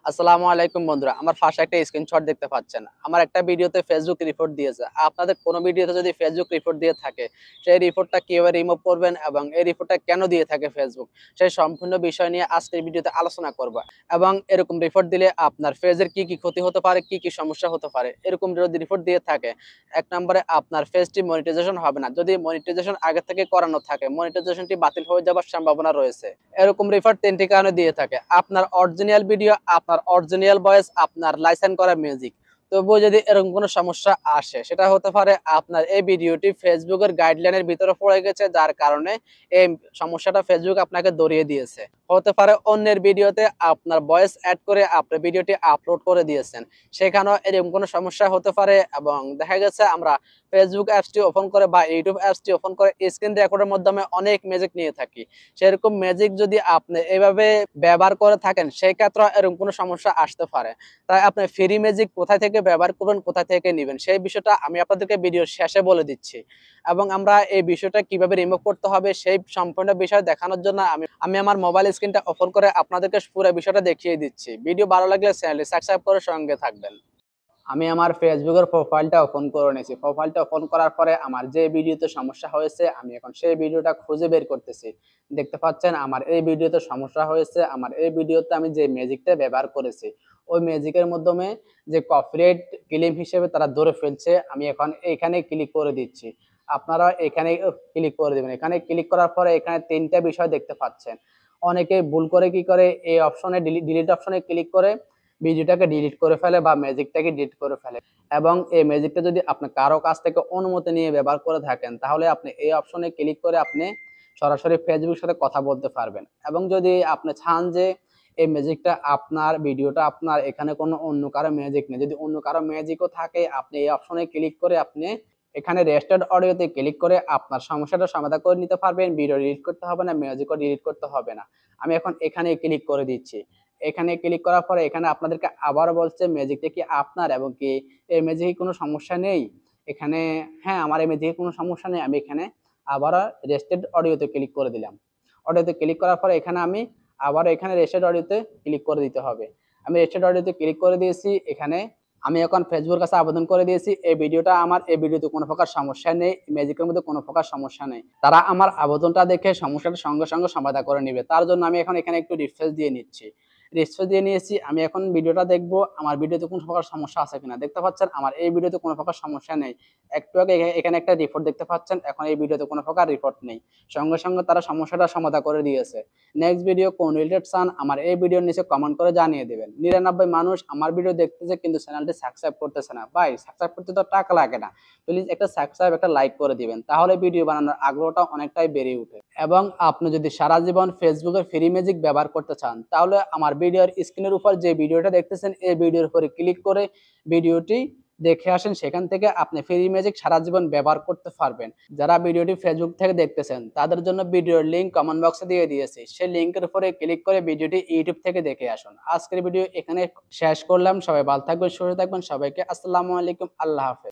আসসালামু আলাইকুম বন্ধুরা, আমার ফার্স্ট একটা স্ক্রিনশট দেখতে পাচ্ছেন। আমার একটা ভিডিওতে ফেসবুক রিপোর্ট দিয়েছে। আপনাদের কোনো ভিডিওতে যদি ফেসবুক রিপোর্ট দিয়ে থাকে, সেই রিপোর্টটা কিভাবে রিমুভ করবেন এবং এই রিপোর্টটা কেন দিয়ে থাকে ফেসবুক, সেই সম্পূর্ণ বিষয় নিয়ে আজকের ভিডিওতে আলোচনা করব। এবং এরকম রিপোর্ট দিলে আপনার পেজের কি কি ক্ষতি হতে পারে, কি কি সমস্যা হতে পারে। এরকম যদি রিপোর্ট দিয়ে থাকে, এক নম্বরে আপনার পেজটি মনিটাইজেশন হবে না। যদি মনিটাইজেশন আগে থেকে করানো থাকে, মনিটাইজেশনটি বাতিল হয়ে যাওয়ার সম্ভাবনা রয়েছে। এরকম রিপোর্ট ৩টি কারণে দিয়ে থাকে। আপনার অরিজিনাল ভিডিও, আপনার অরিজিনাল ভয়েস, আপনার লাইসেন্স করা মিউজিক। তবুও যদি এরকম কোনো সমস্যা আসে, সেটা হতে পারে আপনার এই ভিডিওটি ফেসবুকের গাইডলাইনের ভিতরে পড়ে গেছে, যার কারণে এই সমস্যাটা ফেসবুক আপনাকে ধরিয়ে দিয়েছে। হতে পারে অন্যের ভিডিওতে আপনার ভয়েস অ্যাড করে আপনার ভিডিওটি আপলোড করে দিয়েছেন, সেখানেও এরকম কোনো সমস্যা হতে পারে। এবং দেখা গেছে আমরা ফেসবুক অ্যাপসটি ওপেন করে বা ইউটিউব অ্যাপসটি ওপেন করে স্ক্রিন রেকর্ডের মাধ্যমে অনেক মিউজিক নিয়ে থাকি। সেরকম ম্যাজিক যদি আপনি এভাবে ব্যবহার করে থাকেন, সেই ক্ষেত্রে এরকম কোনো সমস্যা আসতে পারে। তাই আপনি ফ্রি ম্যাজিক কোথায় থেকে ব্যবহার করবেন, কোথায় থেকে নিবেন, সেই বিষয়টা আমি আপনাদেরকে ভিডিওর শেষে বলে দিচ্ছি। এবং আমরা এই বিষয়টা কিভাবে রিমুভ করতে হবে সেই সম্পূর্ণ বিষয় দেখানোর জন্য আমি আমার মোবাইল স্ক্রিনটা ওপেন করে আপনাদেরকে পুরো বিষয়টা দেখিয়ে দিচ্ছি। ভিডিও ভালো লাগলে চ্যানেলটি সাবস্ক্রাইব করে সঙ্গে থাকবেন। আমি আমার ফেসবুকের প্রোফাইলটা ওপেন করে নিয়েছি। প্রোফাইলটা ওপেন করার পরে আমার যে ভিডিওতে সমস্যা হয়েছে, আমি এখন সেই ভিডিওটা খুঁজে বের করতেছি। দেখতে পাচ্ছেন আমার এই ভিডিওতে সমস্যা হয়েছে। আমার এই ভিডিওতে আমি যে ম্যাজিকটা ব্যবহার করেছি, ওই ম্যাজিকের মাধ্যমে যে কপিরাইট ক্লেম হিসেবে তারা ধরে ফেলছে। আমি এখন এইখানে ক্লিক করে দিচ্ছি। আপনারা এখানে ক্লিক করে দিবেন। এখানে ক্লিক করার পরে এখানে ৩ টা বিষয় দেখতে পাচ্ছেন। অনেকে ভুল করে কি করে, এই অপশনে ডিলিট অপশনে ক্লিক করে ভিডিওটাকে ডিলিট করে ফেলে বা ম্যাজিকটাকে ডিলিট করে ফেলে। এবং এই ম্যাজিকটা যদি আপনি কারো কাছ থেকে অনুমতি নিয়ে ব্যবহার করে থাকেন, তাহলে আপনি এই অপশনে ক্লিক করে আপনি সরাসরি ফেসবুকের সাথে কথা বলতে পারবেন। এবং যদি আপনি চান যে এই ম্যাজিকটা আপনার, ভিডিওটা আপনার, এখানে কোনো অন্য কারো ম্যাজিক নেই, যদি অন্য কারো ম্যাজিকও থাকে, আপনি এই অপশনে ক্লিক করে আপনি এখানে রেজিস্টার্ড অডিওতে ক্লিক করে আপনার সমস্যাটা সমাধান করে নিতে পারবেন। ভিডিও ডিলিট করতে হবে না, ম্যাজিকও ডিলিট করতে হবে না। আমি এখন এখানে ক্লিক করে দিচ্ছি। এখানে ক্লিক করার পরে এখানে আপনাদেরকে আবারও বলছে ম্যাজিকটা কি আপনার এবং কি এই ম্যাজিকে কোনো সমস্যা নেই। এখানে হ্যাঁ, আমার এই ম্যাজিকে কোনো সমস্যা নেই। আমি এখানে আবারও রেজিস্টার্ড অডিওতে ক্লিক করে দিলাম। অডিওতে ক্লিক করার পরে এখানে আমি আবারও এখানে রেজিস্টার্ড অডিওতে ক্লিক করে দিতে হবে। আমি রেজিস্টার্ড অডিওতে ক্লিক করে দিয়েছি। এখানে আমি এখন ফেসবুকের কাছে আবেদন করে দিয়েছি। এই ভিডিওটা আমার, এই ভিডিওতে কোনো প্রকার সমস্যা নেই। ম্যাজিকের মধ্যে কোনো প্রকার সমস্যা নেই। তারা আমার আবেদনটা দেখে সমস্যাটা সঙ্গে সঙ্গে সমাধান করে নিবে। তার জন্য আমি এখন এখানে একটু রিফ্রেশ দিয়ে নিচ্ছি। রিফ্রেশ দিয়ে নিয়েছি। আমি এখন ভিডিওটা দেখব আমার ভিডিওতে কোনো প্রকার সমস্যা আছে কিনা। দেখতে পাচ্ছেন আমার এই ভিডিওতে কোনো প্রকার সমস্যা নেই। একটু আগে এখানে একটা রিপোর্ট দেখতে পাচ্ছেন। এখন এই ভিডিওতে কোনো প্রকার রিপোর্ট নেই। সঙ্গে সঙ্গে তারা সমস্যাটা সমাধান করে দিয়েছে। নেক্সট ভিডিও কোন রিলেটেড চান, আমার এই ভিডিওর নিচে কমেন্ট করে জানিয়ে দেবেন। ৯৯ মানুষ আমার ভিডিও দেখতেছে কিন্তু চ্যানেলটি সাবস্ক্রাইব করতেছে না। ভাই, সাবস্ক্রাইব করতে তো টাকা লাগে না। প্লিজ একটা সাবস্ক্রাইব, একটা লাইক করে দিবেন। তাহলে ভিডিও বানানোর আগ্রহটা অনেকটাই বেড়ে উঠে। এবং আপনি যদি সারা জীবন ফেসবুকের ফ্রি ম্যাজিক ব্যবহার করতে চান, তাহলে আমার ভিডিওর স্ক্রিনের উপর যে ভিডিওটা দেখতেছেন, এই ভিডিওর উপরে ক্লিক করে ভিডিওটি দেখে আসেন। সেখান থেকে আপনি ফ্রি ম্যাজিক সারা জীবন ব্যবহার করতে পারবেন। যারা ভিডিওটি ফেসবুক থেকে দেখতেছেন, তাদের জন্য ভিডিওর লিঙ্ক কমেন্ট বক্সে দিয়ে দিয়েছি। সেই লিঙ্কের উপরে ক্লিক করে ভিডিওটি ইউটিউব থেকে দেখে আসুন। আজকের ভিডিও এখানে শেষ করলাম। সবাই ভালো থাকবেন, সুস্থ থাকবেন। সবাইকে আসসালামু আলাইকুম, আল্লাহ হাফেজ।